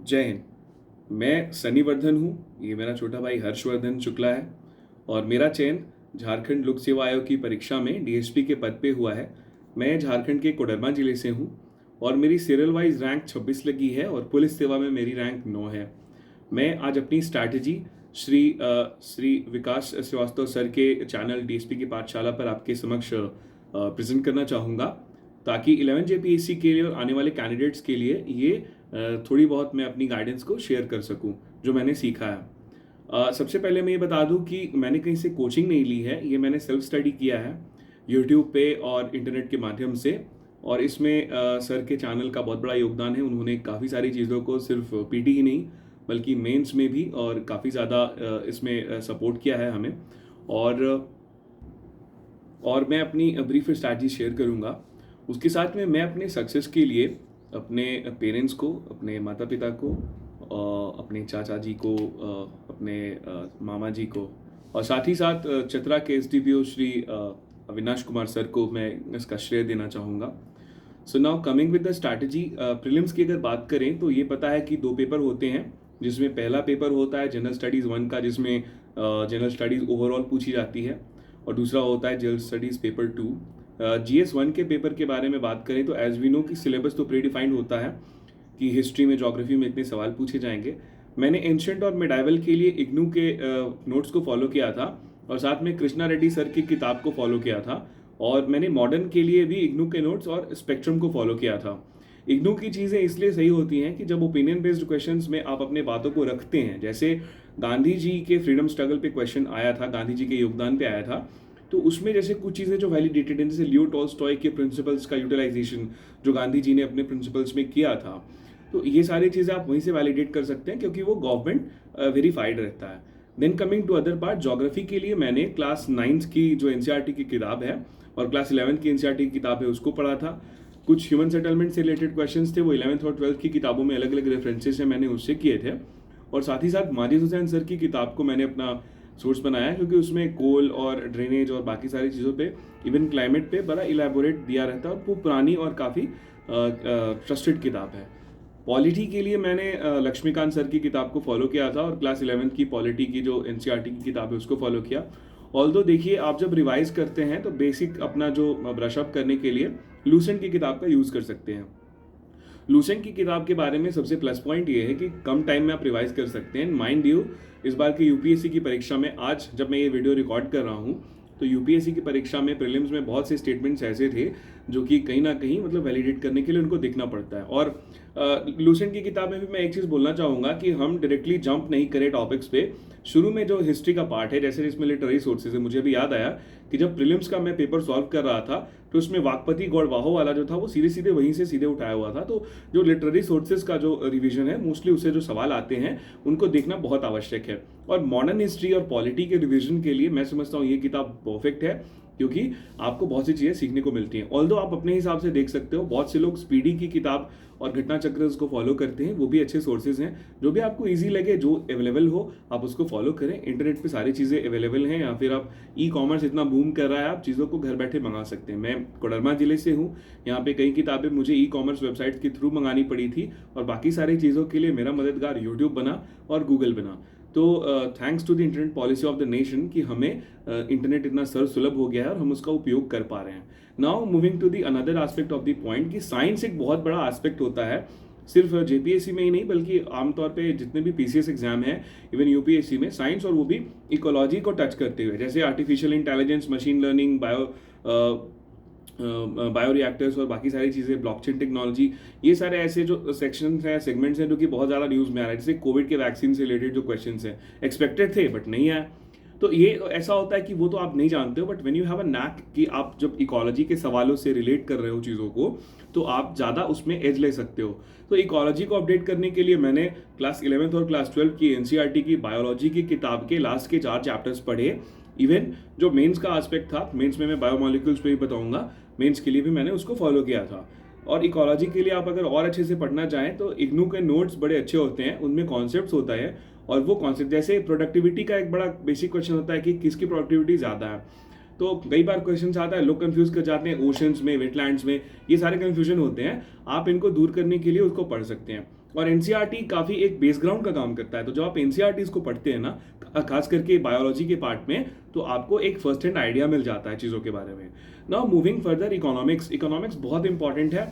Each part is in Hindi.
जय हिंद। मैं सन्नीवर्धन हूँ, ये मेरा छोटा भाई हर्षवर्धन शुक्ला है और मेरा चयन झारखंड लोक सेवा आयोग की परीक्षा में डीएसपी के पद पे हुआ है। मैं झारखंड के कोडरमा जिले से हूँ और मेरी सीरियल वाइज रैंक 26 लगी है और पुलिस सेवा में मेरी रैंक 9 है। मैं आज अपनी स्ट्रैटेजी श्री विकास श्रीवास्तव सर के चैनल डीएसपी की पाठशाला पर आपके समक्ष प्रेजेंट करना चाहूँगा, ताकि 11 जेपीएससी के लिए और आने वाले कैंडिडेट्स के लिए ये थोड़ी बहुत मैं अपनी गाइडेंस को शेयर कर सकूं जो मैंने सीखा है। सबसे पहले मैं ये बता दूं कि मैंने कहीं से कोचिंग नहीं ली है, ये मैंने सेल्फ स्टडी किया है यूट्यूब पे और इंटरनेट के माध्यम से। और इसमें सर के चैनल का बहुत बड़ा योगदान है। उन्होंने काफ़ी सारी चीज़ों को सिर्फ पीटी ही नहीं बल्कि मेंस में भी और काफ़ी ज़्यादा इसमें सपोर्ट किया है हमें। और मैं अपनी ब्रीफ स्ट्रैटेजी शेयर करूँगा। उसके साथ में मैं अपने सक्सेस के लिए अपने पेरेंट्स को, अपने माता पिता को, अपने चाचा जी को, अपने मामा जी को और साथ ही साथ चतरा के एसडीपीओ श्री अविनाश कुमार सर को मैं इसका श्रेय देना चाहूँगा। So now coming with the strategy, prelims की अगर बात करें तो ये पता है कि 2 पेपर होते हैं, जिसमें पहला पेपर होता है जनरल स्टडीज़ 1 का, जिसमें जनरल स्टडीज़ ओवरऑल पूछी जाती है, और दूसरा होता है जनरल स्टडीज़ पेपर 2। GS 1 के पेपर के बारे में बात करें तो एज वी नो कि सिलेबस तो प्री डिफाइंड होता है कि हिस्ट्री में, ज्योग्राफी में इतने सवाल पूछे जाएंगे। मैंने एंशिएंट और मेडाइवल के लिए इग्नू के नोट्स को फॉलो किया था और साथ में कृष्णा रेड्डी सर की किताब को फॉलो किया था, और मैंने मॉडर्न के लिए भी इग्नू के नोट्स और स्पेक्ट्रम को फॉलो किया था। इग्नू की चीज़ें इसलिए सही होती हैं कि जब ओपिनियन बेस्ड क्वेश्चंस में आप अपने बातों को रखते हैं, जैसे गांधी जी के फ्रीडम स्ट्रगल पे क्वेश्चन आया था, गांधी जी के योगदान पे आया था, तो उसमें जैसे कुछ चीज़ें जो वैलिडेटेड हैं, जैसे लियो टॉल्स्टॉय के प्रिंसिपल्स का यूटिलाइजेशन जो गांधी जी ने अपने प्रिंसिपल्स में किया था, तो ये सारी चीज़ें आप वहीं से वैलिडेट कर सकते हैं क्योंकि वो गवर्नमेंट वेरीफाइड रहता है। Then coming to other part, geography के लिए मैंने क्लास 9 की जो एनसीईआरटी की किताब है और क्लास 11 की एनसीईआरटी की किताब है उसको पढ़ा था। कुछ ह्यूमन सेटलमेंट से रिलेटेड क्वेश्चन थे, वो 11th और 12th की किताबों में अलग अलग रेफरेंसेस हैं, मैंने उससे किए थे। और साथ ही साथ माजिद हुसैन सर की किताब को मैंने अपना सोर्स बनाया क्योंकि उसमें कोल और ड्रेनेज और बाकी सारी चीज़ों पे, इवन क्लाइमेट पे बड़ा इलेबोरेट दिया रहता है और वो पुरानी और काफ़ी ट्रस्टेड किताब है। पॉलिटी के लिए मैंने लक्ष्मीकांत सर की किताब को फॉलो किया था और क्लास 11th की पॉलिटी की जो एनसीईआरटी की किताब है उसको फॉलो किया। ऑल्दो देखिए, आप जब रिवाइज करते हैं तो बेसिक अपना जो ब्रशअप करने के लिए लूसेंट की किताब का यूज़ कर सकते हैं। लूसेंट की किताब के बारे में सबसे प्लस पॉइंट ये है कि कम टाइम में आप रिवाइज कर सकते हैं। माइंड यू, इस बार की यूपीएससी की परीक्षा में, आज जब मैं ये वीडियो रिकॉर्ड कर रहा हूँ तो यूपीएससी की परीक्षा में प्रीलिम्स में बहुत से स्टेटमेंट्स ऐसे थे जो कि कहीं ना कहीं मतलब वैलिडेट करने के लिए उनको देखना पड़ता है। और लूसेंट की किताब में भी मैं एक चीज़ बोलना चाहूँगा कि हम डायरेक्टली जंप नहीं करें टॉपिक्स पे। शुरू में जो हिस्ट्री का पार्ट है, जैसे इसमें लिटरेरी सोर्सेज है, मुझे भी याद आया कि जब प्रीलिम्स का मैं पेपर सॉल्व कर रहा था तो उसमें वाकपति गौड़वाहो वाला जो था वो सीधे सीधे वहीं से सीधे उठाया हुआ था। तो जो लिटरेरी सोर्सेज का जो रिवीजन है, मोस्टली उससे जो सवाल आते हैं उनको देखना बहुत आवश्यक है। और मॉडर्न हिस्ट्री और पॉलिटी के रिवीजन के लिए मैं समझता हूँ ये किताब परफेक्ट है क्योंकि आपको बहुत सी चीज़ें सीखने को मिलती हैं। ऑल्दो आप अपने हिसाब से देख सकते हो, बहुत से लोग स्पीडी की किताब और घटना चक्र को फॉलो करते हैं, वो भी अच्छे सोर्सेज हैं। जो भी आपको इजी लगे, जो अवेलेबल हो, आप उसको फॉलो करें। इंटरनेट पे सारी चीज़ें अवेलेबल हैं, या फिर आप ई-कॉमर्स इतना बूम कर रहा है, आप चीज़ों को घर बैठे मंगा सकते हैं। मैं कोडरमा जिले से हूँ, यहाँ पे कई किताबें मुझे ई-कॉमर्स वेबसाइट के थ्रू मंगानी पड़ी थी और बाकी सारी चीज़ों के लिए मेरा मददगार यूट्यूब बना और गूगल बना। तो thanks to the internet policy of the nation कि हमें इंटरनेट इतना सुलभ हो गया है और हम उसका उपयोग कर पा रहे हैं। Now moving to the another aspect of the point कि साइंस एक बहुत बड़ा एस्पेक्ट होता है, सिर्फ जेपीएससी में ही नहीं बल्कि आमतौर पे जितने भी पीसीएस एग्जाम है, इवन यूपीएससी में साइंस, और वो भी इकोलॉजी को टच करते हुए, जैसे artificial intelligence, machine learning, bio reactors और बाकी सारी चीज़ें, ब्लॉकचेन टेक्नोलॉजी, ये सारे ऐसे जो सेक्शंस हैं, सेगमेंट्स हैं जो कि बहुत ज़्यादा न्यूज़ में आ रहे हैं। जैसे कोविड के वैक्सीन से रिलेटेड जो क्वेश्चंस हैं, एक्सपेक्टेड थे बट नहीं आया। तो ये ऐसा होता है कि वो तो आप नहीं जानते हो, but when you have a knack कि आप जब इकोलॉजी के सवालों से रिलेट कर रहे हो चीज़ों को, तो आप ज़्यादा उसमें एज ले सकते हो। तो इकोलॉजी को अपडेट करने के लिए मैंने क्लास 11th और क्लास 12 की एनसीईआरटी की बायोलॉजी की किताब के लास्ट के 4 चैप्टर्स पढ़े। इवन जो मेंस का एस्पेक्ट था, मेंस में मैं बायोमोलिक्यूल्स पे ही बताऊंगा, मेंस के लिए भी मैंने उसको फॉलो किया था। और इकोलॉजी के लिए आप अगर और अच्छे से पढ़ना चाहें तो इग्नू के नोट्स बड़े अच्छे होते हैं, उनमें कॉन्सेप्ट्स होता है, और वो कॉन्सेप्ट जैसे प्रोडक्टिविटी का एक बड़ा बेसिक क्वेश्चन होता है कि किसकी प्रोडक्टिविटी ज़्यादा है। तो कई बार क्वेश्चन आता है, लोग कंफ्यूज कर जाते हैं, ओशंस में, वेटलैंड्स में, ये सारे कंफ्यूजन होते हैं। आप इनको दूर करने के लिए उसको पढ़ सकते हैं। और एनसीईआरटी काफ़ी एक बेस ग्राउंड का काम करता है। तो जब आप एनसीईआरटीज़ को पढ़ते हैं ना, खास करके बायोलॉजी के पार्ट में, तो आपको एक फर्स्ट हैंड आइडिया मिल जाता है चीज़ों के बारे में। Now moving further, economics. Economics बहुत इंपॉर्टेंट है।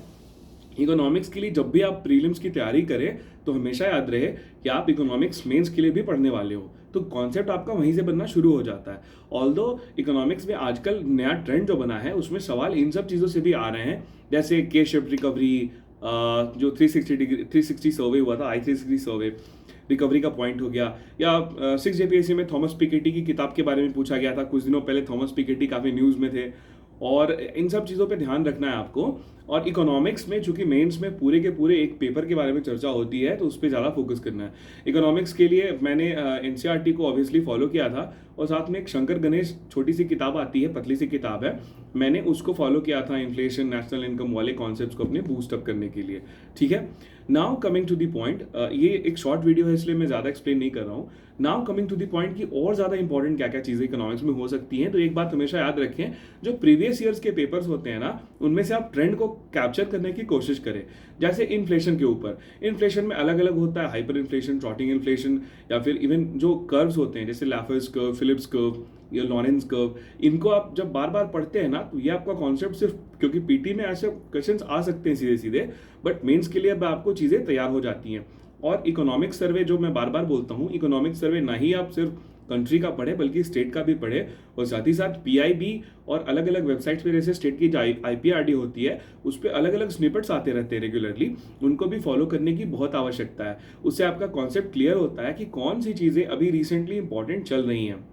इकोनॉमिक्स के लिए जब भी आप प्रीलिम्स की तैयारी करें तो हमेशा याद रहे कि आप इकोनॉमिक्स मेंस के लिए भी पढ़ने वाले हो, तो कॉन्सेप्ट आपका वहीं से बनना शुरू हो जाता है। ऑल्दो इकोनॉमिक्स में आजकल नया ट्रेंड जो बना है उसमें सवाल इन सब चीज़ों से भी आ रहे हैं, जैसे के शिफ्ट रिकवरी, जो 360 सर्वे हुआ था, I360 सर्वे रिकवरी का पॉइंट हो गया, या 6 JPSC में थॉमस पिकेटी की किताब के बारे में पूछा गया था कुछ दिनों पहले। थॉमस पिकेटी काफ़ी न्यूज़ में थे, और इन सब चीज़ों पे ध्यान रखना है आपको। और इकोनॉमिक्स में चूंकि मेंस में पूरे के पूरे एक पेपर के बारे में चर्चा होती है, तो उस पर ज़्यादा फोकस करना है। इकोनॉमिक्स के लिए मैंने एनसीईआरटी को ऑब्वियसली फॉलो किया था, और साथ में एक शंकर गणेश छोटी सी किताब आती है, पतली सी किताब है, मैंने उसको फॉलो किया था इन्फ्लेशन, नेशनल इनकम वाले कॉन्सेप्ट्स को अपने बूस्टअप करने के लिए। ठीक है, now coming to the point, ये एक शॉर्ट वीडियो है इसलिए मैं ज़्यादा एक्सप्लेन नहीं कर रहा हूँ। Now coming to the point कि और ज़्यादा इंपॉर्टेंट क्या क्या चीज़ें इकोनॉमिक्स में हो सकती हैं, तो एक बात हमेशा याद रखें, जो प्रीवियस ईयर्स के पेपर्स होते हैं ना, उनमें से आप ट्रेंड को कैप्चर करने की कोशिश करें। जैसे इन्फ्लेशन के ऊपर, इन्फ्लेशन में अलग अलग होता है, हाइपर इन्फ्लेशन, ट्रॉटिंग इन्फ्लेशन, या फिर इवन जो कर्व्स होते हैं जैसे लाफर्स कर्व, फिलिप्स कर्व या लॉरेंस कर्व, इनको आप जब बार बार पढ़ते हैं ना, तो ये आपका कॉन्सेप्ट सिर्फ, क्योंकि पीटी में ऐसे क्वेश्चंस आ सकते हैं सीधे सीधे, बट मेंस के लिए अब आपको चीज़ें तैयार हो जाती हैं। और इकोनॉमिक सर्वे जो मैं बार बार बोलता हूँ, इकोनॉमिक सर्वे ना ही आप सिर्फ कंट्री का पढ़े बल्कि स्टेट का भी पढ़े, और साथ ही साथ पीआईबी और अलग अलग वेबसाइट्स पे जैसे स्टेट की आईपीआरडी होती है, उस पर अलग अलग स्निपेट्स आते रहते हैं रेगुलरली, उनको भी फॉलो करने की बहुत आवश्यकता है। उससे आपका कॉन्सेप्ट क्लियर होता है कि कौन सी चीज़ें अभी रिसेंटली इंपॉर्टेंट चल रही हैं।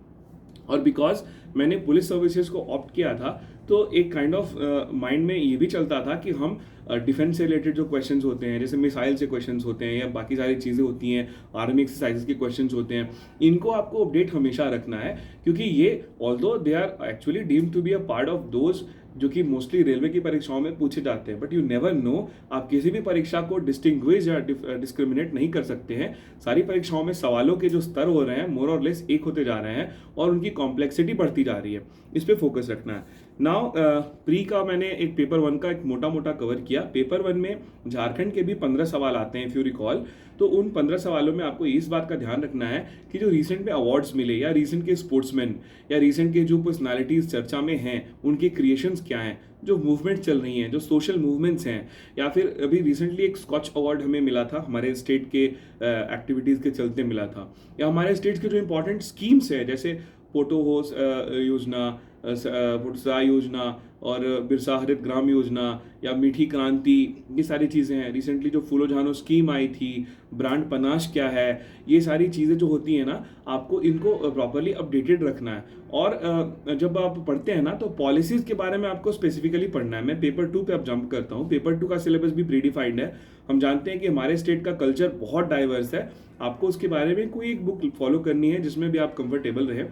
और बिकॉज मैंने पुलिस सर्विसेज को ऑप्ट किया था, तो एक काइंड ऑफ माइंड में ये भी चलता था कि हम डिफेंस से रिलेटेड जो क्वेश्चंस होते हैं, जैसे मिसाइल से क्वेश्चंस होते हैं या बाकी सारी चीज़ें होती हैं, आर्मी एक्सरसाइजेस के क्वेश्चंस होते हैं, इनको आपको अपडेट हमेशा रखना है, क्योंकि ये although they are actually deemed to be a part of those जो कि मोस्टली रेलवे की परीक्षाओं में पूछे जाते हैं, बट यू नेवर नो, आप किसी भी परीक्षा को डिस्टिंग्विश या डिस्क्रिमिनेट नहीं कर सकते हैं। सारी परीक्षाओं में सवालों के जो स्तर हो रहे हैं मोर और लेस एक होते जा रहे हैं, और उनकी कॉम्प्लेक्सिटी बढ़ती जा रही है, इस पर फोकस रखना है। नाउ प्री का मैंने एक पेपर 1 का एक मोटा मोटा कवर किया। पेपर 1 में झारखंड के भी 15 सवाल आते हैं इफ यू रिकॉल, तो उन 15 सवालों में आपको इस बात का ध्यान रखना है कि जो रिसेंट में अवार्ड्स मिले, या रिसेंट के स्पोर्ट्समैन, या रिसेंट के जो पर्सनालिटीज चर्चा में हैं, उनके क्रिएशंस क्या हैं, जो मूवमेंट चल रही हैं, जो सोशल मूवमेंट्स हैं, या फिर अभी रिसेंटली एक स्कॉच अवार्ड हमें मिला था, हमारे स्टेट के एक्टिविटीज़ के चलते मिला था, या हमारे स्टेट के जो इंपॉर्टेंट स्कीम्स हैं, जैसे पोटोहोस योजना, पुटसा योजना, और बिरसा हरित ग्राम योजना, या मीठी क्रांति, ये सारी चीज़ें हैं। रिसेंटली जो फूलो झानो स्कीम आई थी, ब्रांड पनाश क्या है, ये सारी चीज़ें जो होती हैं ना, आपको इनको प्रॉपरली अपडेटेड रखना है। और जब आप पढ़ते हैं ना, तो पॉलिसीज़ के बारे में आपको स्पेसिफिकली पढ़ना है। मैं पेपर 2 पे अब जंप करता हूँ। पेपर 2 का सिलेबस भी प्रीडिफाइंड है। हम जानते हैं कि हमारे स्टेट का कल्चर बहुत डाइवर्स है, आपको उसके बारे में कोई एक बुक फॉलो करनी है जिसमें भी आप कंफर्टेबल रहे,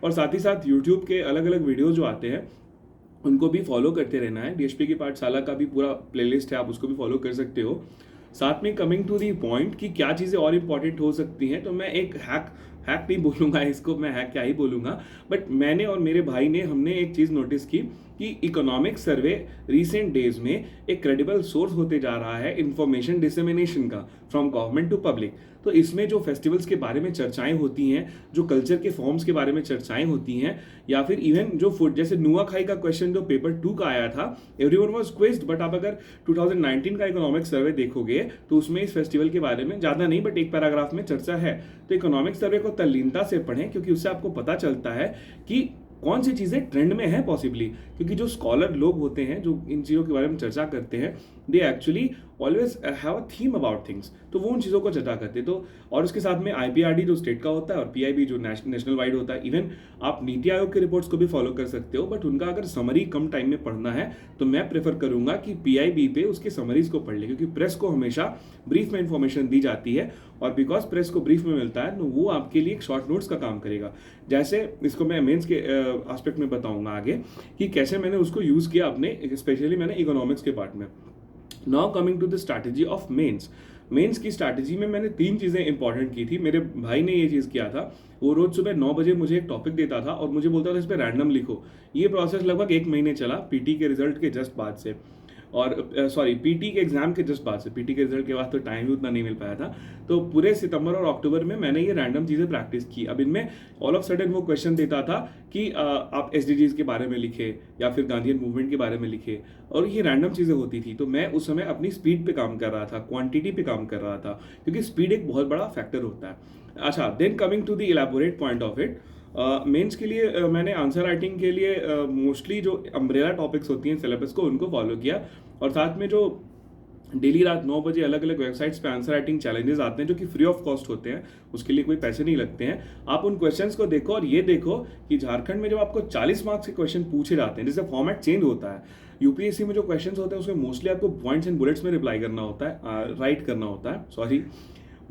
और साथ ही साथ यूट्यूब के अलग अलग वीडियोज़ जो आते हैं उनको भी फॉलो करते रहना है। डीएसपी की पाठशाला का भी पूरा प्लेलिस्ट है, आप उसको भी फॉलो कर सकते हो। साथ में कमिंग टू दी पॉइंट कि क्या चीज़ें और इम्पॉर्टेंट हो सकती हैं, तो मैं एक हैक नहीं बोलूँगा इसको, मैं हैक क्या ही बोलूँगा, बट मैंने और मेरे भाई ने, हमने एक चीज़ नोटिस की कि इकोनॉमिक सर्वे रिसेंट डेज में एक क्रेडिबल सोर्स होते जा रहा है इंफॉर्मेशन डिसेमिनेशन का, फ्रॉम गवर्नमेंट टू पब्लिक। तो इसमें जो फेस्टिवल्स के बारे में चर्चाएं होती हैं, जो कल्चर के फॉर्म्स के बारे में चर्चाएं होती हैं, या फिर इवन जो फूड, जैसे नुआखाई का क्वेश्चन जो पेपर 2 का आया था, एवरीवन वाज क्विज्ड, बट आप अगर 2019 का इकोनॉमिक सर्वे देखोगे तो उसमें इस फेस्टिवल के बारे में ज़्यादा नहीं, बट एक पैराग्राफ में चर्चा है। तो इकोनॉमिक सर्वे को तल्लीनता से पढ़ें, क्योंकि उससे आपको पता चलता है कि कौन सी चीज़ें ट्रेंड में है पॉसिबली, क्योंकि जो स्कॉलर लोग होते हैं जो इन चीज़ों के बारे में चर्चा करते हैं, they actually always have a theme about things, तो वो उन चीज़ों को चर्चा करते हैं। तो और उसके साथ में आईपीआरडी जो स्टेट का होता है, और पीआईबी जो नेशनल वाइड होता है। इवन आप नीति आयोग के रिपोर्ट्स को भी फॉलो कर सकते हो, बट उनका अगर समरी कम टाइम में पढ़ना है तो मैं प्रेफर करूंगा कि पीआईबी पे उसके समरीज को पढ़ ले, क्योंकि प्रेस को हमेशा ब्रीफ में इंफॉर्मेशन दी जाती है, और बिकॉज प्रेस को ब्रीफ में मिलता है तो वो आपके लिए एक शॉर्ट नोट्स का काम करेगा। जैसे इसको मैं मेंस के एस्पेक्ट में बताऊंगा आगे कि कैसे मैंने उसको यूज़ किया अपने, स्पेशली मैंने इकोनॉमिक्स के पार्ट में। Now coming to the strategy of mains की स्ट्रैटेजी में मैंने 3 चीज़ें इंपॉर्टेंट की थी। मेरे भाई ने ये चीज़ किया था, वो रोज सुबह 9 बजे मुझे एक टॉपिक देता था और मुझे बोलता था इस पर रैंडम लिखो। ये प्रोसेस लगभग 1 महीने चला, पीटी के रिजल्ट के जस्ट बाद से। और सॉरी पीटी के एग्जाम के जस्ट बाद से, पीटी के रिजल्ट के बाद तो टाइम भी उतना नहीं मिल पाया था। तो पूरे सितंबर और अक्टूबर में मैंने ये रैंडम चीज़ें प्रैक्टिस की। अब इनमें ऑल ऑफ सडन वो क्वेश्चन देता था कि आप एसडीजीज के बारे में लिखे या फिर गांधीयन मूवमेंट के बारे में लिखे, और ये रैंडम चीज़ें होती थी। तो मैं उस समय अपनी स्पीड पे काम कर रहा था, क्वांटिटी पे काम कर रहा था, क्योंकि स्पीड एक बहुत बड़ा फैक्टर होता है। अच्छा, then coming to the elaborate point of it, mains के लिए मैंने आंसर राइटिंग के लिए मोस्टली जो अम्ब्रेला टॉपिक्स होती हैं सिलेबस को, उनको फॉलो किया, और साथ में जो डेली रात 9 बजे अलग अलग वेबसाइट्स पे आंसर राइटिंग चैलेंजेस आते हैं जो कि फ्री ऑफ कॉस्ट होते हैं, उसके लिए कोई पैसे नहीं लगते हैं। आप उन क्वेश्चंस को देखो और ये देखो कि झारखंड में जब आपको 40 मार्क्स के क्वेश्चन पूछे जाते हैं, जैसे फॉर्मेट चेंज होता है, यूपीएससी में जो क्वेश्चंस होते हैं उसमें मोस्टली आपको पॉइंट्स एंड बुलेट्स में रिप्लाई करना होता है, राइट करना होता है, सॉरी।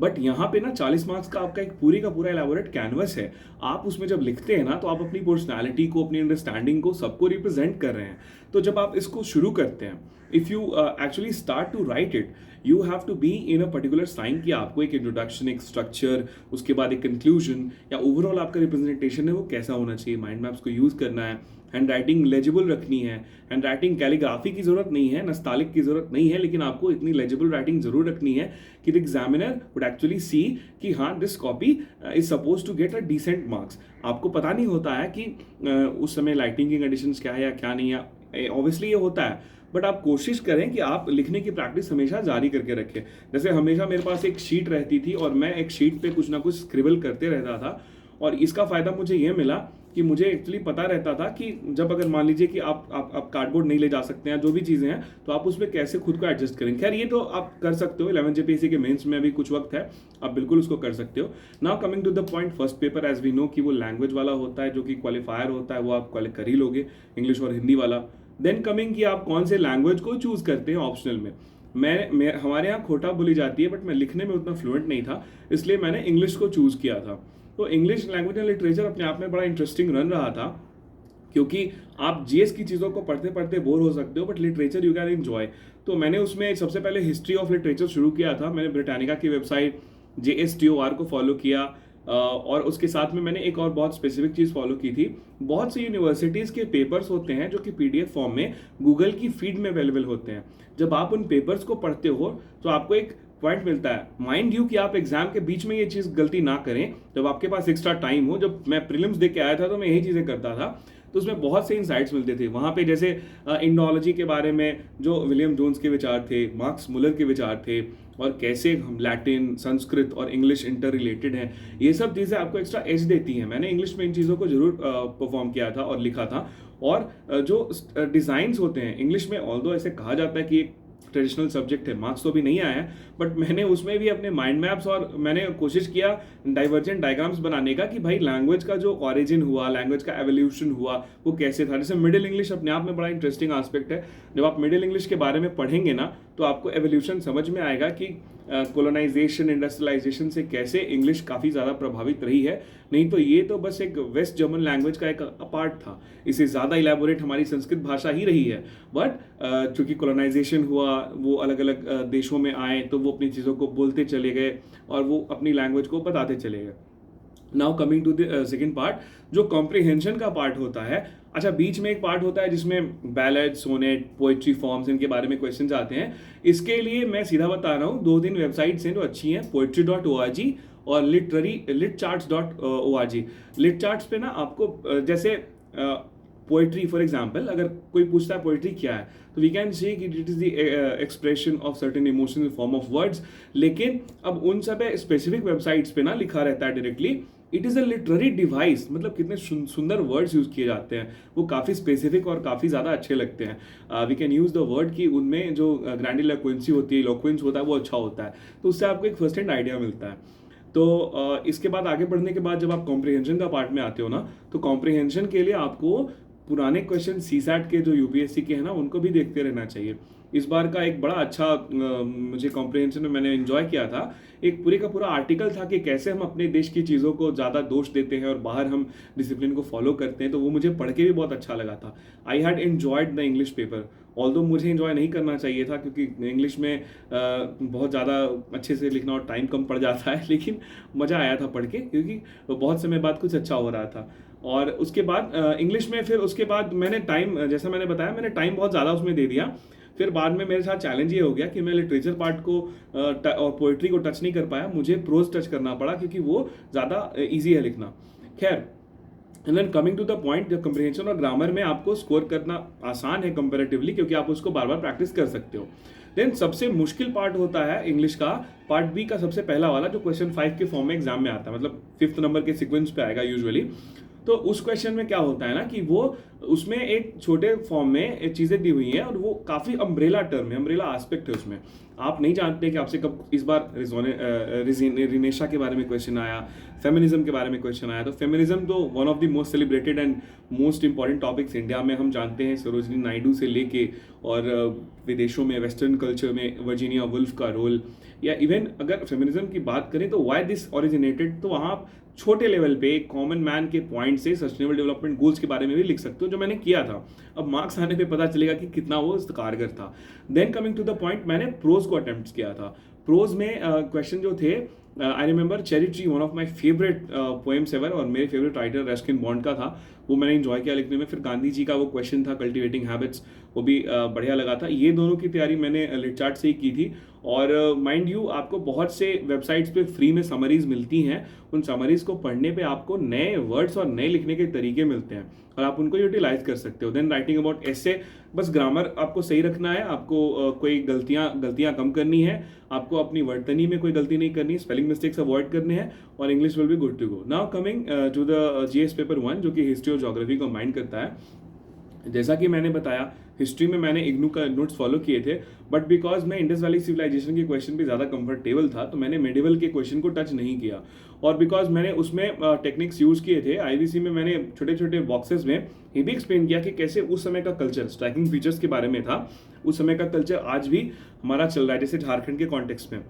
बट यहाँ पे ना 40 मार्क्स का आपका एक पूरी का पूरा एलाबोरेट कैनवस है। आप उसमें जब लिखते हैं ना, तो आप अपनी पर्सनालिटी को, अपनी अंडरस्टैंडिंग को, सबको रिप्रेजेंट कर रहे हैं। तो जब आप इसको शुरू करते हैं, if you actually start to write it, you have to be in a particular sign कि आपको एक इंट्रोडक्शन, एक स्ट्रक्चर, उसके बाद एक कंक्लूजन, या ओवरऑल आपका रिप्रेजेंटेशन है वो कैसा होना चाहिए, माइंड मैप्स को यूज़ करना है, हैंड राइटिंग लेजिबल रखनी है। हैंड राइटिंग कैलीग्राफी की जरूरत नहीं है, नस्तालिक की जरूरत नहीं है, लेकिन आपको इतनी लेजिबल राइटिंग जरूर रखनी है कि the examiner would actually see कि हाँ, this copy is suppose to get a decent marks. आपको पता नहीं होता है कि उस समय लाइटिंग की कंडीशंस क्या है या क्या नहीं है, ऑब्वियसली ये होता है, बट आप कोशिश करें कि आप लिखने की प्रैक्टिस हमेशा जारी करके रखें। जैसे हमेशा मेरे पास एक शीट रहती थी और मैं एक शीट पे कुछ ना कुछ स्क्रिबल करते रहता था, और इसका फ़ायदा मुझे ये मिला कि मुझे एक्चुअली पता रहता था कि जब अगर मान लीजिए कि आप कार्डबोर्ड नहीं ले जा सकते हैं, जो भी चीज़ें हैं, तो आप उसमें कैसे खुद को एडजस्ट करें। खैर, ये तो आप कर सकते हो, 11 जेपीएससी के मेंस में भी कुछ वक्त है, आप बिल्कुल उसको कर सकते हो। Now coming to the point, first paper as we know कि वो लैंग्वेज वाला होता है, जो कि क्वालिफायर होता है, वो आप क्वालिफाई कर ही लोगे, इंग्लिश और हिंदी वाला। देन कमिंग कि आप कौन से लैंग्वेज को चूज करते हैं ऑप्शनल में। मैं हमारे यहाँ खोटा बोली जाती है, बट मैं लिखने में उतना फ्लुएंट नहीं था, इसलिए मैंने इंग्लिश को चूज किया था। तो इंग्लिश लैंग्वेज एंड लिटरेचर अपने आप में बड़ा इंटरेस्टिंग रन रहा था, क्योंकि आप जीएस की चीज़ों को पढ़ते पढ़ते बोर हो सकते हो, but literature you can enjoy. तो मैंने उसमें सबसे पहले हिस्ट्री ऑफ लिटरेचर शुरू किया था। मैंने ब्रिटानिका की वेबसाइट JSTOR को फॉलो किया, और उसके साथ में मैंने एक और बहुत स्पेसिफिक चीज़ फॉलो की थी। बहुत सी यूनिवर्सिटीज़ के पेपर्स होते हैं जो कि PDF फॉर्म में गूगल की फीड में अवेलेबल होते हैं। जब आप उन पेपर्स को पढ़ते हो तो आपको एक पॉइंट मिलता है, माइंड यू कि आप एग्जाम के बीच में ये चीज़ गलती ना करें, जब आपके पास एक्स्ट्रा टाइम हो। जब मैं प्रीलिम्स दे के आया था तो मैं यही चीज़ें करता था, तो उसमें बहुत से इंसाइट्स मिलते थे वहाँ पे। जैसे इंडोलॉजी के बारे में जो विलियम जोन्स के विचार थे, मार्क्स मुलर के विचार थे, और कैसे हम लैटिन, संस्कृत और इंग्लिश इंटर रिलेटेड हैं, ये सब चीज़ें आपको एक्स्ट्रा एज देती हैं। मैंने इंग्लिश में इन चीज़ों को जरूर परफॉर्म किया था और लिखा था। और जो डिज़ाइंस होते हैं इंग्लिश में, ऑल्दो ऐसे कहा जाता है कि एक ट्रेडिशनल सब्जेक्ट है, मार्क्स तो भी नहीं आया है, बट मैंने उसमें भी अपने माइंड मैप्स और मैंने कोशिश किया डाइवर्जेंट डायग्राम्स बनाने का कि भाई लैंग्वेज का जो ऑरिजिन हुआ, लैंग्वेज का एवोल्यूशन हुआ, वो कैसे था। जैसे मिडिल इंग्लिश अपने आप में बड़ा इंटरेस्टिंग एस्पेक्ट है। जब आप मिडिल इंग्लिश के बारे में पढ़ेंगे ना, तो आपको एवोल्यूशन समझ में आएगा कि कोलोनाइजेशन, इंडस्ट्रियलाइजेशन से कैसे इंग्लिश काफ़ी ज़्यादा प्रभावित रही है। नहीं तो ये तो बस एक वेस्ट जर्मन लैंग्वेज का एक पार्ट था, इससे ज़्यादा इलेबोरेट हमारी संस्कृत भाषा ही रही है। बट चूँकि कोलोनाइजेशन हुआ, वो अलग अलग देशों में आए, तो वो अपनी चीज़ों को बोलते चले गए और वो अपनी लैंग्वेज को बताते चले गए। Now coming to the second part, जो कॉम्प्रिहेंशन का पार्ट होता है। अच्छा, बीच में एक पार्ट होता है जिसमें बैलेड, सोनेट, पोइट्री फॉर्म्स, इनके बारे में क्वेश्चन आते हैं। इसके लिए मैं सीधा बता रहा हूँ, 2-3 वेबसाइट्स हैं जो अच्छी हैं, poetry.org और litcharts.org। लिटचार्ट्स पे ना आपको जैसे पोइट्री फॉर एग्जाम्पल, अगर कोई पूछता है पोइट्री क्या है, तो वी कैन से कि it is the expression of certain emotion in form of words. लेकिन अब उन सब स्पेसिफिक वेबसाइट्स पे ना लिखा रहता है directly, it is a literary device. मतलब कितने सुंदर वर्ड्स यूज़ किए जाते हैं, वो काफ़ी स्पेसिफिक और काफ़ी ज़्यादा अच्छे लगते हैं। We can use the word कि उनमें जो ग्रैंडिलोक्वेंसी होती है, इलोक्वेंस होता है, वो अच्छा होता है, तो उससे आपको एक फर्स्ट हैंड आइडिया मिलता है। तो इसके बाद आगे बढ़ने के बाद जब आप कॉम्प्रिहेंशन का पार्ट में आते हो ना, तो कॉम्प्रिहेंशन के लिए आपको पुराने क्वेश्चन सीसैट के जो यूपीएससी के हैं ना, उनको भी देखते रहना चाहिए। इस बार का एक बड़ा अच्छा मुझे कॉम्प्रिहेंशन में मैंने एंजॉय किया था। एक पूरे का पूरा आर्टिकल था कि कैसे हम अपने देश की चीज़ों को ज़्यादा दोष देते हैं और बाहर हम डिसिप्लिन को फॉलो करते हैं, तो वो मुझे पढ़ के भी बहुत अच्छा लगा था। I had enjoyed the English paper, although मुझे एंजॉय नहीं करना चाहिए था क्योंकि इंग्लिश में बहुत ज़्यादा अच्छे से लिखना और टाइम कम पड़ जाता है, लेकिन मज़ा आया था पढ़ के, क्योंकि बहुत समय बाद कुछ अच्छा हो रहा था। और उसके बाद इंग्लिश में फिर उसके बाद मैंने टाइम, जैसा मैंने बताया, मैंने टाइम बहुत ज़्यादा उसमें दे दिया। फिर बाद में मेरे साथ चैलेंज ये हो गया कि मैं लिटरेचर पार्ट को और पोइट्री को टच नहीं कर पाया, मुझे प्रोज टच करना पड़ा क्योंकि वो ज़्यादा ईजी है लिखना। खैर, and then coming to the point, the comprehension और ग्रामर में आपको स्कोर करना आसान है कंपैरेटिवली, क्योंकि आप उसको बार बार प्रैक्टिस कर सकते हो। देन सबसे मुश्किल पार्ट होता है इंग्लिश का पार्ट बी का सबसे पहला वाला, जो क्वेश्चन 5 के फॉर्म में एग्जाम में आता है, मतलब 5th नंबर के सीक्वेंस पे आएगा यूजुअली। तो उस क्वेश्चन में क्या होता है ना कि वो उसमें एक छोटे फॉर्म में चीज़ें दी हुई हैं और वो काफ़ी अम्ब्रेला टर्म है, अम्ब्रेला एस्पेक्ट है उसमें। आप नहीं जानते कि आपसे कब इस बार रिनेशा के बारे में क्वेश्चन आया, फेमिनिज्म के बारे में क्वेश्चन आया। तो फेमिनिज्म तो one of the most celebrated and most important topics India में, हम जानते हैं सरोजनी नायडू से लेके, और विदेशों में वेस्टर्न कल्चर में वर्जीनिया वुल्फ का रोल, या इवन अगर फेमिनिज्म की बात करें तो वाई दिस ओरिजिनेटेड, तो वहाँ छोटे लेवल पे एक कॉमन मैन के पॉइंट से सस्टेनेबल डेवलपमेंट गोल्स के बारे में भी लिख सकते हो, जो मैंने किया था। अब मार्क्स आने पे पता चलेगा कि कितना वो कारगर था। Then coming to the point, मैंने प्रोज को अटेम्प्ट किया था। प्रोज में क्वेश्चन जो थे, I remember cherry tree, one of my favourite poems ever, और मेरे फेवरेट राइटर रस्किन बॉन्ड का था, वो मैंने इंजॉय किया लिखने में। फिर गांधी जी का वो क्वेश्चन था कल्टिवेटिंग हैबिट्स, वो भी बढ़िया लगा था। ये दोनों की तैयारी मैंने लिट चार्ट से ही की थी। और माइंड यू, आपको बहुत से वेबसाइट्स पे फ्री में समरीज मिलती हैं, उन समरीज को पढ़ने पे आपको नए वर्ड्स और नए लिखने के तरीके मिलते हैं और आप उनको यूटिलाइज कर सकते हो। देन राइटिंग अबाउट एसे, बस ग्रामर आपको सही रखना है, आपको कोई गलतियां कम करनी है, आपको अपनी वर्तनी में कोई गलती नहीं करनी, स्पेलिंग मिस्टेक्स अवॉइड करने हैं, और English will be good to go. Now coming to the GS paper 1, जो कि हिस्ट्री और ज्योग्राफी को कंबाइन करता है। जैसा कि मैंने बताया, हिस्ट्री में मैंने इग्नू का नोट्स फॉलो किए थे, बट बिकॉज मैं इंडस वैली सिविलाइजेशन के क्वेश्चन पे ज़्यादा कंफर्टेबल था, तो मैंने मेडिवल के क्वेश्चन को टच नहीं किया। और बिकॉज मैंने उसमें टेक्निक्स यूज़ किए थे, आईवीसी में मैंने छोटे छोटे बॉक्सेस में ये भी एक्सप्लेन किया कि कैसे उस समय का कल्चर, स्ट्राइकिंग फीचर्स के बारे में था, उस समय का कल्चर आज भी हमारा चल रहा है, जैसे झारखंड के कॉन्टेक्स्ट में।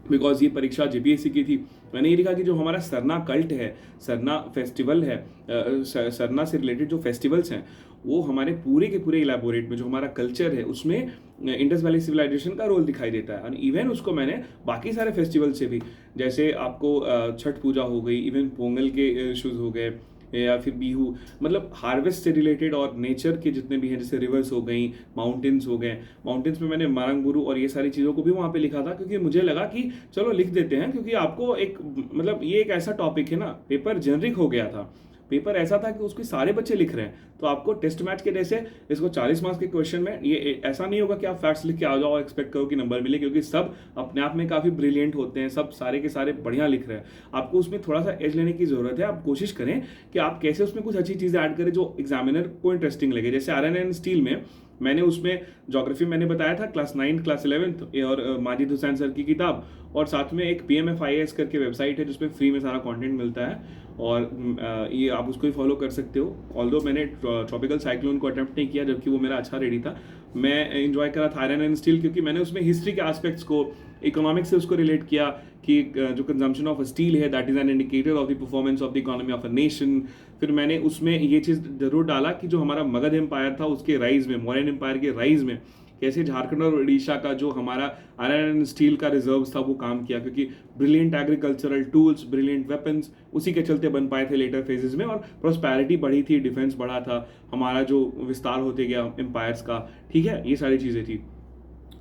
बिकॉज ये परीक्षा जेपीएससी की थी, मैंने ये लिखा कि जो हमारा सरना कल्ट है, सरना फेस्टिवल है, सरना से रिलेटेड जो फेस्टिवल्स हैं, वो हमारे पूरे के पूरे इलेबोरेट में जो हमारा कल्चर है उसमें इंडस वैली सिविलाइजेशन का रोल दिखाई देता है। और इवन उसको मैंने बाकी सारे फेस्टिवल से भी, जैसे आपको छठ पूजा हो गई, इवन पोंगल के इश्यूज हो गए, या फिर बिहू, मतलब हार्वेस्ट से रिलेटेड और नेचर के जितने भी हैं, जैसे रिवर्स हो गई, माउंटेन्स हो गए। माउंटेन्स में मैंने मारंगबुरु और ये सारी चीज़ों को भी वहाँ पे लिखा था, क्योंकि मुझे लगा कि चलो लिख देते हैं, क्योंकि आपको एक, मतलब ये एक ऐसा टॉपिक है ना, पेपर जेनरिक हो गया था, पेपर ऐसा था कि उसके सारे बच्चे लिख रहे हैं, तो आपको टेस्ट मैच के जैसे इसको 40 मार्क्स के क्वेश्चन में ये ऐसा नहीं होगा कि आप फैक्ट्स लिख के आ जाओ और एक्सपेक्ट करो कि नंबर मिले, क्योंकि सब अपने आप में काफ़ी ब्रिलियंट होते हैं, सब सारे के सारे बढ़िया लिख रहे हैं। आपको उसमें थोड़ा सा एज लेने की ज़रूरत है। आप कोशिश करें कि आप कैसे उसमें कुछ अच्छी चीज़ें ऐड करें जो एग्जामिनर को इंटरेस्टिंग लगे। जैसे आयरन एंड स्टील में मैंने उसमें ज्योग्राफी मैंने बताया था क्लास 9 क्लास 11 और माजिद हुसैन सर की किताब, और साथ में एक PMFIS करके वेबसाइट है जिसमें फ्री में सारा कंटेंट मिलता है, और ये आप उसको ही फॉलो कर सकते हो। ऑल्दो मैंने ट्रॉपिकल साइक्लोन को अटेम्प्ट नहीं किया, जबकि वो मेरा अच्छा रेडी था। मैं एंजॉय करा था आयरन एंड स्टील, क्योंकि मैंने उसमें हिस्ट्री के एस्पेक्ट्स को, इकोनॉमिक्स से उसको रिलेट किया कि जो कंजम्पशन ऑफ स्टील है that is an indicator of the performance of the economy of a nation. फिर मैंने उसमें ये चीज़ जरूर डाला कि जो हमारा मगध एम्पायर था उसके राइज में, मौर्यन एम्पायर के राइज में कैसे झारखंड और उड़ीसा का जो हमारा आयरन एंड स्टील का रिजर्व था वो काम किया, क्योंकि brilliant agricultural tools, brilliant weapons उसी के चलते बन पाए थे लेटर फेजेस में, और प्रोस्पैरिटी बढ़ी थी, डिफेंस बढ़ा था, हमारा जो विस्तार होते गया एम्पायर्स का। ठीक है, ये सारी चीज़ें थी।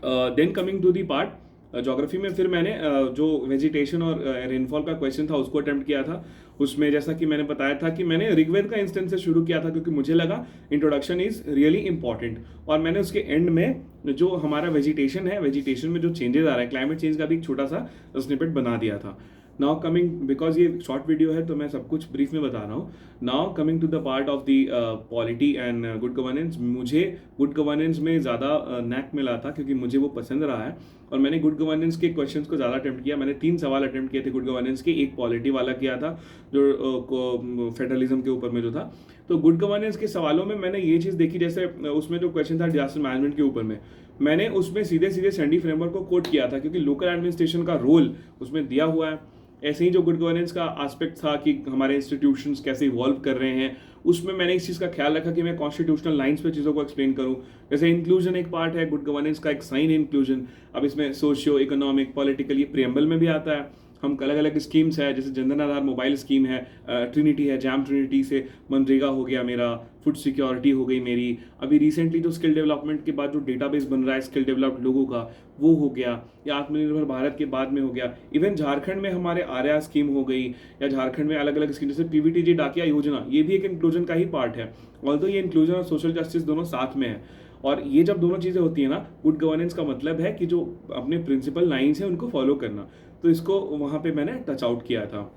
Then coming to the part geography में, फिर मैंने जो वेजिटेशन और रेनफॉल का क्वेश्चन था उसको अटेम्प्ट किया था। उसमें जैसा कि मैंने बताया था कि मैंने ऋग्वेद का इंस्टेंस से शुरू किया था, क्योंकि मुझे लगा इंट्रोडक्शन इज रियली इंपॉर्टेंट, और मैंने उसके एंड में जो हमारा वेजिटेशन है, वेजिटेशन में जो चेंजेस आ रहा है, क्लाइमेट चेंज का भी एक छोटा सा स्निपेट बना दिया था। नाउ कमिंग, बिकॉज ये शॉर्ट वीडियो है तो मैं सब कुछ ब्रीफ में बता रहा हूँ। Now coming to the part of the polity and good governance, मुझे गुड गवर्नेंस में ज़्यादा नैक मिला था, क्योंकि मुझे वो पसंद रहा है, और मैंने गुड गवर्नेंस के क्वेश्चंस को ज़्यादा अटेम्प्ट किया। मैंने 3 सवाल अटेम्प्ट किए थे गुड गवर्नेंस के, एक पॉलिटी वाला किया था जो फेडरलिज्म के ऊपर में जो था। तो गुड गवर्नेंस के सवालों में मैंने ये चीज़ देखी, जैसे उसमें जो क्वेश्चन था डिजास्टर मैनेजमेंट के ऊपर में, मैंने उसमें सीधे सीधे सैंडी फ्रेमवर्क को कोट किया था, क्योंकि लोकल एडमिनिस्ट्रेशन का रोल उसमें दिया हुआ है। ऐसे ही जो गुड गवर्नेंस का एस्पेक्ट था कि हमारे इंस्टीट्यूशंस कैसे इवॉल्व कर रहे हैं, उसमें मैंने इस चीज़ का ख्याल रखा कि मैं कॉन्स्टिट्यूशनल लाइंस पे चीज़ों को एक्सप्लेन करूं। जैसे इंक्लूजन एक पार्ट है गुड गवर्नेंस का, एक साइन है इंक्लूजन। अब इसमें सोशियो इकोनॉमिक पॉलिटिकल ये प्रियम्बल में भी आता है, हम अलग अलग स्कीम्स है, जैसे जनधन आधार मोबाइल स्कीम है, ट्रिनिटी है, जैम ट्रिनिटी से मनरेगा हो गया मेरा, फूड सिक्योरिटी हो गई मेरी, अभी रिसेंटली जो स्किल डेवलपमेंट के बाद जो डेटाबेस बन रहा है स्किल डेवलप्ड लोगों का, वो हो गया, या आत्मनिर्भर भारत के बाद में हो गया। इवन झारखंड में हमारे आर्या स्कीम हो गई, या झारखंड में अलग अलग स्कीम जैसे पीवीटीजी डाकिया योजना, ये भी एक इंक्लूजन का ही पार्ट है। ऑल्दो ये इंक्लूजन और सोशल जस्टिस दोनों साथ में है, और ये जब दोनों चीज़ें होती है ना, गुड गवर्नेंस का मतलब है कि जो अपने प्रिंसिपल लाइन्स हैं उनको फॉलो करना। तो इसको वहाँ पे मैंने टच आउट किया था।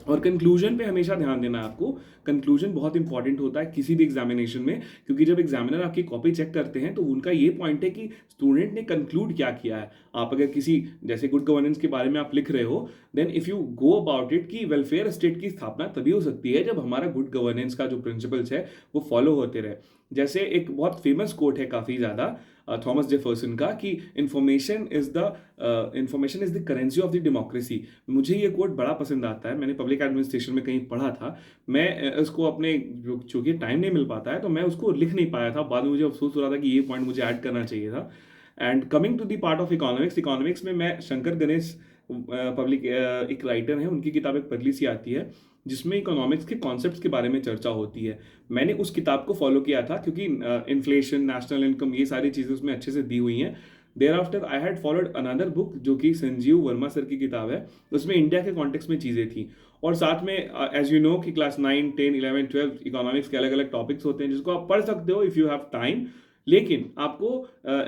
और कंक्लूजन पे हमेशा ध्यान देना है आपको। कंक्लूजन बहुत इंपॉर्टेंट होता है किसी भी एग्जामिनेशन में, क्योंकि जब एग्जामिनर आपकी कॉपी चेक करते हैं तो उनका ये पॉइंट है कि स्टूडेंट ने कंक्लूड क्या किया है। आप अगर किसी जैसे गुड गवर्नेंस के बारे में आप लिख रहे हो, then if you go about it कि वेलफेयर स्टेट की स्थापना तभी हो सकती है जब हमारा गुड गवर्नेंस का जो प्रिंसिपल्स है वो फॉलो होते रहे। जैसे एक बहुत फेमस कोट है काफ़ी ज़्यादा थॉमस जेफरसन का कि information is the currency of the democracy. मुझे ये कोट बड़ा पसंद आता है, मैंने पब्लिक एडमिनिस्ट्रेशन में कहीं पढ़ा था। मैं इसको अपने चूंकि टाइम नहीं मिल पाता है तो मैं उसको लिख नहीं पाया था, बाद में मुझे अफसोस हो रहा था कि ये पॉइंट मुझे ऐड करना चाहिए था। And coming to the part of economics, economics में मैं शंकर गणेश पब्लिक एक राइटर है, उनकी किताब एक पतली सी आती है जिसमें इकोनॉमिक्स के कॉन्सेप्ट्स के बारे में चर्चा होती है। मैंने उस किताब को फॉलो किया था क्योंकि इन्फ्लेशन, नेशनल इनकम, ये सारी चीज़ें उसमें अच्छे से दी हुई हैं। There after I had followed another book जो कि संजीव वर्मा सर की किताब है, उसमें इंडिया के कॉन्टेक्स्ट में चीज़ें थी। और साथ में एज यू नो कि क्लास 9, 10, 11, 12 इकोनॉमिक्स के अलग अलग टॉपिक्स होते हैं जिसको आप पढ़ सकते हो इफ़ यू हैव टाइम। लेकिन आपको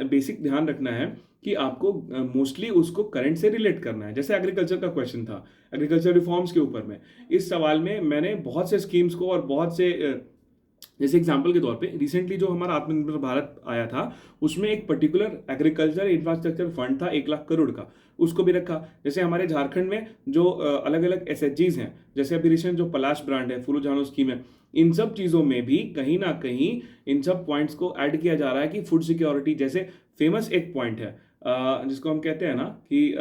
बेसिक ध्यान रखना है कि आपको मोस्टली उसको करंट से रिलेट करना है। जैसे एग्रीकल्चर का क्वेश्चन था, एग्रीकल्चर रिफॉर्म्स के ऊपर में, इस सवाल में मैंने बहुत से स्कीम्स को और बहुत से जैसे एग्जाम्पल के तौर पे रिसेंटली जो हमारा आत्मनिर्भर भारत आया था उसमें एक पर्टिकुलर एग्रीकल्चर इंफ्रास्ट्रक्चर फंड था 1 लाख करोड़ का, उसको भी रखा। जैसे हमारे झारखंड में जो अलग अलग एसएचजीज हैं, जैसे अभी रिसेंट जो पलाश ब्रांड है, फूलो झानो स्कीम है, इन सब चीज़ों में भी कहीं ना कहीं इन सब पॉइंट्स को ऐड किया जा रहा है कि फूड सिक्योरिटी जैसे फेमस एक पॉइंट है जिसको हम कहते हैं ना कि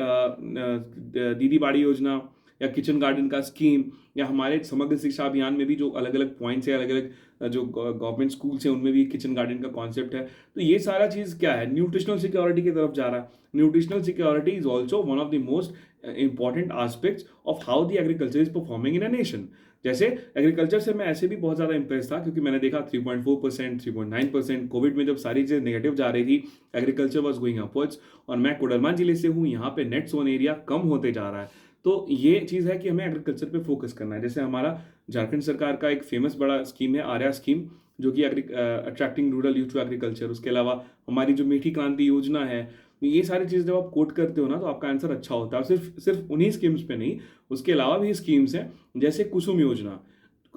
दीदी बाड़ी योजना या किचन गार्डन का स्कीम, या हमारे समग्र शिक्षा अभियान में भी जो अलग अलग पॉइंट्स है, अलग अलग जो गवर्नमेंट स्कूल्स हैं उनमें भी किचन गार्डन का कॉन्सेप्ट है। तो ये सारा चीज़ क्या है, न्यूट्रिशनल सिक्योरिटी की तरफ जा रहा है। Nutritional security is also one of the most important aspects of how the agriculture is performing in a nation. जैसे एग्रीकल्चर से मैं ऐसे भी बहुत ज़्यादा इंप्रेस था क्योंकि मैंने देखा 3.4%, 3.9%, कोविड में जब सारी चीज़ें नेगेटिव जा रही थी, एग्रीकल्चर वॉज गोइंग अपवर्ड्स। और मैं कोडरमा जिले से हूँ, यहाँ पे नेट जोन एरिया कम होते जा रहा है। तो ये चीज़ है कि हमें एग्रीकल्चर पे फोकस करना है। जैसे हमारा झारखंड सरकार का एक फेमस बड़ा स्कीम है आर्या स्कीम, जो कि attracting rural youth to agriculture. उसके अलावा हमारी जो मीठी क्रांति योजना है, ये सारी चीज़ जब आप कोट करते हो ना तो आपका आंसर अच्छा होता है। सिर्फ सिर्फ उन्हीं स्कीम्स पे नहीं, उसके अलावा भी स्कीम्स हैं जैसे कुसुम योजना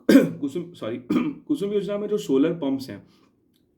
कुसुम योजना में जो सोलर पंप्स हैं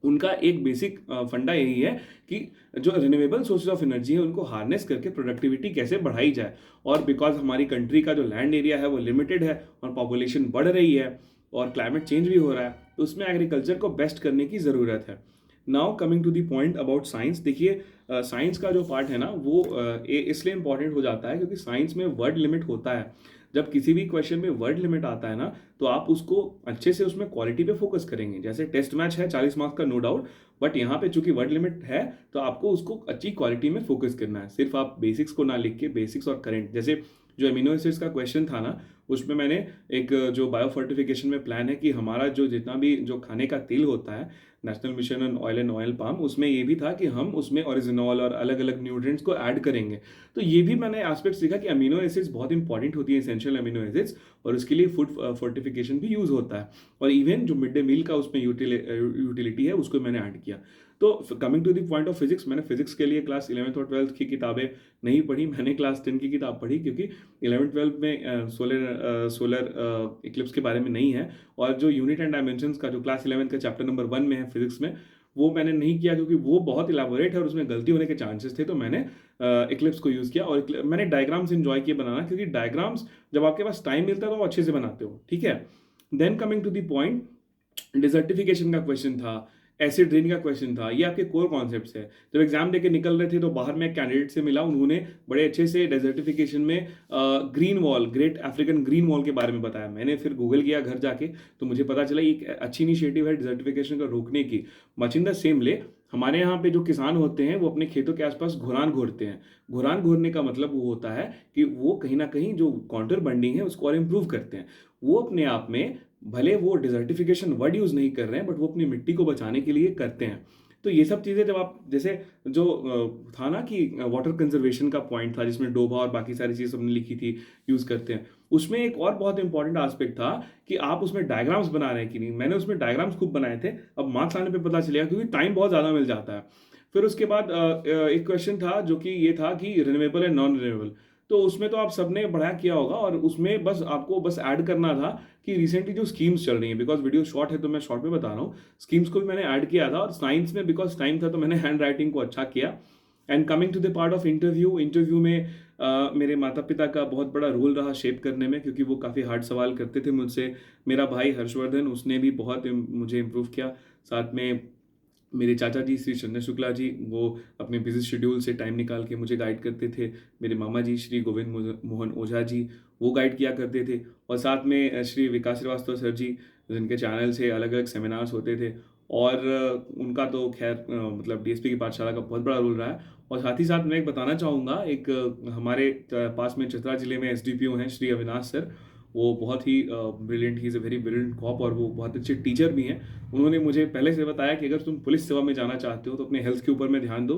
उनका एक बेसिक फंडा यही है कि जो रिन्यूएबल सोर्सेज ऑफ एनर्जी है उनको हार्नेस करके प्रोडक्टिविटी कैसे बढ़ाई जाए। और बिकॉज हमारी कंट्री का जो लैंड एरिया है वो लिमिटेड है और पॉपुलेशन बढ़ रही है और क्लाइमेट चेंज भी हो रहा है, तो उसमें एग्रीकल्चर को बेस्ट करने की ज़रूरत है। Now coming to the point about science, देखिए साइंस का जो पार्ट है ना वो इसलिए इंपॉर्टेंट हो जाता है क्योंकि साइंस में वर्ड लिमिट होता है। जब किसी भी क्वेश्चन में वर्ड लिमिट आता है ना तो आप उसको अच्छे से उसमें क्वालिटी पे फोकस करेंगे। जैसे टेस्ट मैच है 40 मार्क्स का, नो डाउट, बट यहाँ पे चूंकि वर्ड लिमिट है तो आपको उसको अच्छी क्वालिटी में फोकस करना है। सिर्फ आप बेसिक्स को ना लिख के बेसिक्स और करंट, जैसे जो एमिनो एसिड्स का क्वेश्चन था ना उसमें मैंने एक जो बायो फोर्टिफिकेशन में प्लान है कि हमारा जो जितना भी जो खाने का तेल होता है, national mission on oil and oil palm, उसमें ये भी था कि हम उसमें ओरिजिनॉल और अलग अलग न्यूट्रिएंट्स को ऐड करेंगे। तो ये भी मैंने एस्पेक्ट सीखा कि अमीनो एसिड्स बहुत इंपॉर्टेंट होती है, एसेंशियल अमीनो एसिड्स, और उसके लिए फूड फोर्टिफिकेशन भी यूज़ होता है। और इवन जो मिड डे मील का उसमें यूटिलिटी है उसको मैंने ऐड किया। तो coming to the point of physics, मैंने फिजिक्स के लिए क्लास 11th और 12th की किताबें नहीं पढ़ी, मैंने क्लास 10 की किताब पढ़ी क्योंकि 11th 12th में सोलर इक्लिप्स के बारे में नहीं है। और जो यूनिट एंड डायमेंशंस का जो क्लास 11th का चैप्टर नंबर 1 में है फिजिक्स में, वो मैंने नहीं किया क्योंकि वो बहुत इलाबोरेट है और उसमें गलती होने के चांसेस थे। तो मैंने इक्लिप्स को यूज़ किया और मैंने डायग्राम्स इन्जॉय किए बनाना, क्योंकि डायग्राम्स जब आपके पास टाइम मिलता है तो वो अच्छे से बनाते हो, ठीक है। Then coming to the point, desertification का क्वेश्चन था, एसिड रेन का क्वेश्चन था, ये आपके कोर कॉन्सेप्ट्स है। जब एग्जाम देके निकल रहे थे तो बाहर में कैंडिडेट से मिला, उन्होंने बड़े अच्छे से डेजर्टिफिकेशन में green wall, great African green wall के बारे में बताया। मैंने फिर गूगल किया घर जाके तो मुझे पता चला एक अच्छी इनिशिएटिव है डिजर्टिफिकेशन को रोकने की। Much in the same way हमारे यहाँ पे जो किसान होते हैं वो अपने खेतों के आसपास घुरान घोरते हैं। घुरान घोरने का मतलब वो होता है कि वो कहीं न कहीं जो काउंटर बंडिंग है उसको और इम्प्रूव करते हैं। वो अपने आप में भले वो डिज़र्टिफ़िकेशन वर्ड यूज़ नहीं कर रहे हैं बट वो अपनी मिट्टी को बचाने के लिए करते हैं। तो ये सब चीज़ें जब आप जैसे जो था ना कि वाटर कंज़र्वेशन का पॉइंट था जिसमें डोभा और बाकी सारी चीज़ें सबने लिखी थी, यूज़ करते हैं। उसमें एक और बहुत इंपॉर्टेंट एस्पेक्ट था कि आप उसमें डायग्राम्स बना रहे हैं कि नहीं। मैंने उसमें डायग्राम्स खूब बनाए थे। अब मार्क्स आने पे पता चलेगा क्योंकि टाइम बहुत ज़्यादा मिल जाता है। फिर उसके बाद एक क्वेश्चन था जो कि ये था कि रिन्यूएबल एंड नॉन रिन्यूएबल। तो उसमें तो आप सबने बढ़िया किया होगा और उसमें बस आपको बस ऐड करना था कि रिसेंटली जो स्कीम्स चल रही हैं, बिकॉज़ वीडियो शॉर्ट है तो मैं शॉर्ट में बता रहा हूँ। स्कीम्स को भी मैंने ऐड किया था और साइंस में बिकॉज़ टाइम था तो मैंने हैंड राइटिंग को अच्छा किया। And coming to the part of interview, interview में मेरे माता-पिता का बहुत बड़ा रोल रहा शेप करने में क्योंकि वो काफ़ी हार्ड सवाल करते थे मुझसे। मेरा भाई हर्षवर्धन उसने भी बहुत मुझे इम्प्रूव किया। साथ में मेरे चाचा जी श्री चंद्र शुक्ला जी वो अपने बिजी शेड्यूल से टाइम निकाल के मुझे गाइड करते थे। मेरे मामा जी श्री गोविंद मोहन ओझा जी वो गाइड किया करते थे और साथ में श्री विकास श्रीवास्तव सर जी जिनके चैनल से अलग अलग सेमिनार्स होते थे और उनका तो खैर मतलब डीएसपी की पाठशाला का बहुत बड़ा रोल रहा है। और साथ ही साथ मैं एक बताना चाहूँगा एक हमारे पास में चतरा जिले में एसडीपीओ हैं श्री अविनाश सर। वो बहुत ही brilliant, he is a very brilliant cop और वो बहुत अच्छे टीचर भी हैं। उन्होंने मुझे पहले से बताया कि अगर तुम पुलिस सेवा में जाना चाहते हो तो अपने हेल्थ के ऊपर में ध्यान दो।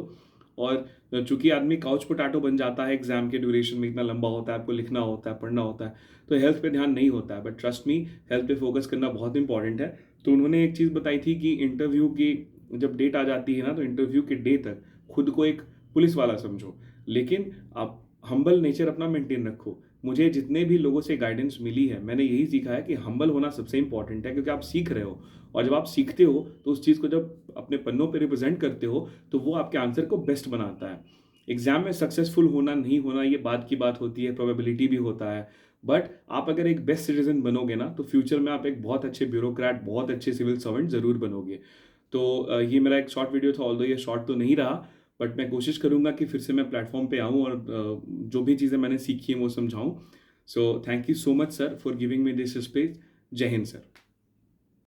और चूंकि आदमी काउच पोटैटो बन जाता है एग्जाम के ड्यूरेशन में, इतना लंबा होता है, आपको लिखना होता है, पढ़ना होता है, तो हेल्थ पे ध्यान नहीं होता है। बट ट्रस्ट मी, हेल्थ पे फोकस करना बहुत इंपॉर्टेंट है। तो उन्होंने एक चीज़ बताई थी कि इंटरव्यू की जब डेट आ जाती है ना तो इंटरव्यू के डे तक खुद को एक पुलिस वाला समझो, लेकिन आप हम्बल नेचर अपना मेंटेन रखो। मुझे जितने भी लोगों से गाइडेंस मिली है मैंने यही सीखा है कि हम्बल होना सबसे इंपॉर्टेंट है क्योंकि आप सीख रहे हो और जब आप सीखते हो तो उस चीज़ को जब अपने पन्नों पे रिप्रेजेंट करते हो तो वो आपके आंसर को बेस्ट बनाता है। एग्जाम में सक्सेसफुल होना नहीं होना ये बात की बात होती है, प्रोबेबिलिटी भी होता है। बट आप अगर एक बेस्ट सिटीजन बनोगे ना तो फ्यूचर में आप एक बहुत अच्छे ब्यूरोक्रेट, बहुत अच्छे सिविल सर्वेंट ज़रूर बनोगे। तो ये मेरा एक शॉर्ट वीडियो था, ऑल्दो ये शॉर्ट तो नहीं रहा बट मैं कोशिश करूँगा कि फिर से मैं प्लेटफॉर्म पे आऊँ और जो भी चीज़ें मैंने सीखी हैं वो समझाऊँ। So thank you so much sir for giving me this space. जय हिंद सर।